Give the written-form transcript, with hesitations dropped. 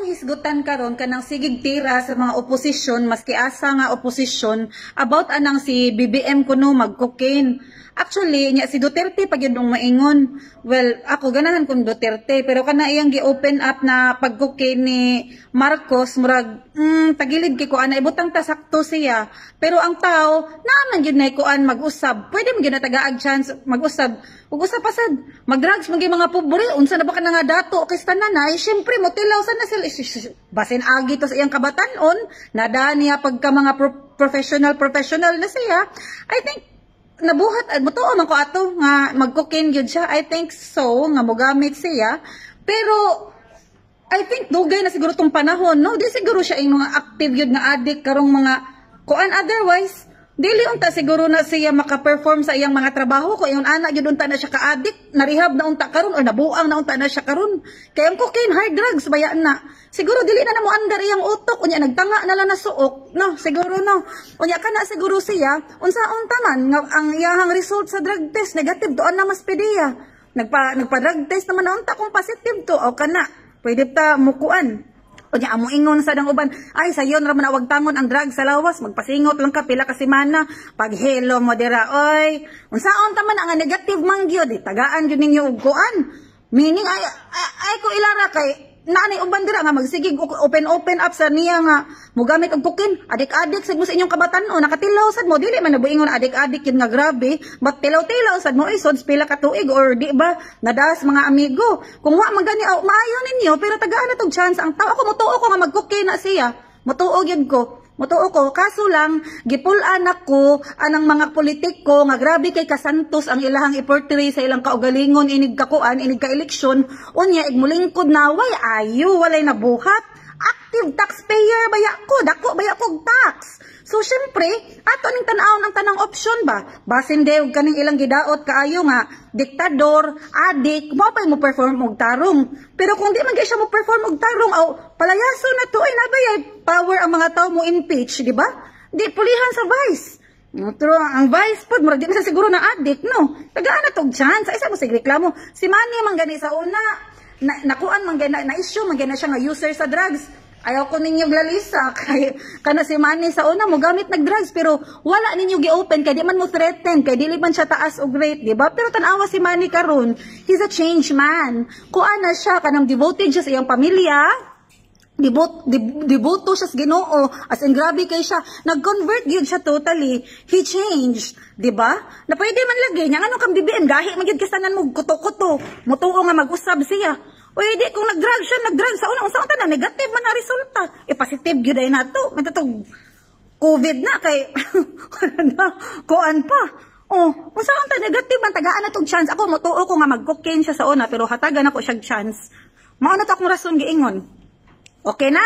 akong hisgutan karon kanang sigig tira sa mga oposisyon maski asa nga oposisyon about anang si BBM kuno mag-cocaine. Actually, nya si Duterte pag yun maingon. Well, ako ganahan kong Duterte, pero kana iyang gi-open up na pag-cocaine ni Marcos, murag, tagilid kay kuan, ibutang tasakto siya. Pero ang tao, naaman yun na kuan mag-usab. Pwede mo yun na tagaag chance mag-usab. Ug-usab pasad, mag-drugs, mga pobre, unsa na ba ka na nga dato, kistanan na, syempre, motilaw sa na sila. Basin agi to sa iyang kabatanon, nadaan niya pagka mga professional na siya. I think, nabuhat at butuo man ko ato nga mag-cocaine gyud siya. I think so nga mogamit siya, pero I think dugay na siguro tong panahon, no? Di siguro siya yung mga active gyud nga addict karong mga kuan. Otherwise dili unta siguro na siya maka-perform sa iyang mga trabaho ko yung ana gyud unta na siya ka-addict, na-rehab na unta karon or nabuang na unta na siya karon. Kay ang cocaine hard drugs baya na. Siguro dili na mo andar iyang utok unya nagtanga na lang na suok, no? Siguro no. Unya kana siguro siya unsaon taman nga ang iyang result sa drug test negative doon na mas pedia. Nagpa-drug test naman na unta kung positive to o kana. Pwede ta mukuan. Unya amo ingon sa dang uban, ay sayon ra man awag tangon ang drug sa lawas, magpasingot lang ka pila ka semana, pag hello mo dira oy. Unsaon ta man ang negative man gyud, tagaan gyud ninyo og kuan. Meaning ay ko ilara kay naanay uban dira nga magsigig open up sa niya nga mogamit og cocaine, adik-adik sad mo sa inyong kabatan-o, nakatilaw sad mo dili man nabuingon adik-adik yun nga grabe, but tilaw-tilaw sad mo isod pila ka tuig or di ba nadas mga amigo. Kung wa man gani maayo ninyo pero tagaan na tog chance ang tao. Ako mutuo ko nga mag-cocaine na siya, mutuo gyud ko. Mutuo ko, kaso lang, gipulan ako anang mga politiko nga grabe kay kasantos ang ilahang iportray sa ilang kaugalingon, inig kakuan, inig ka-eleksyon, unya, igmulingkod na, way ayo, walay nabuhat, active taxpayer, baya ko, dako, baya kog tax. So, syempre, ato ning tanaw ng tanang option ba? Basin deog kaning ilang gidaot kaayo nga, diktador, adik, mapay mo perform og tarong. Pero kung di man siya mo perform og tarong, aw, palayaso na to, ay nabayay, power ang mga tao mo impeach, di ba? Di, pulihan sa vice. Pero ang vice pod, murag di na siguro na adik, no? Tagaan na tog chance, ay sa mo sigreklamo. Si Manny man gani sa una, nakuan man gani, na-issue man gani siya nga user sa drugs. Ayaw ko ninyo glalisa kay kana si Manny sa una mo gamit nag-drugs pero wala ninyo gi-open kay di man mo threaten kay dili man siya taas og rate, di ba? Pero tanawa si Manny karon, he's a changed man. Kuan na siya kanang devoted siya sa iyang pamilya. Devoto siya sa Ginoo, as in grabe kay siya, nag-convert gyud siya totally, he changed, di ba? Na pwede man lagi nya ngano kang BBM gahi man gyud kistanan mo kuto-kuto, mutuo nga mag-usab siya. Pwede kung nag-drug siya, nag-drug sa una, unsa na negative man na resulta. Positive gyud ay nato, matatog COVID na kay kuan pa. Oh, unsa ta negative man tagaan na tog chance. Ako mutuo ko nga mag-cocaine siya sa una pero hatagan ako siya chance. Mao na ta akong rason giingon. Okay na?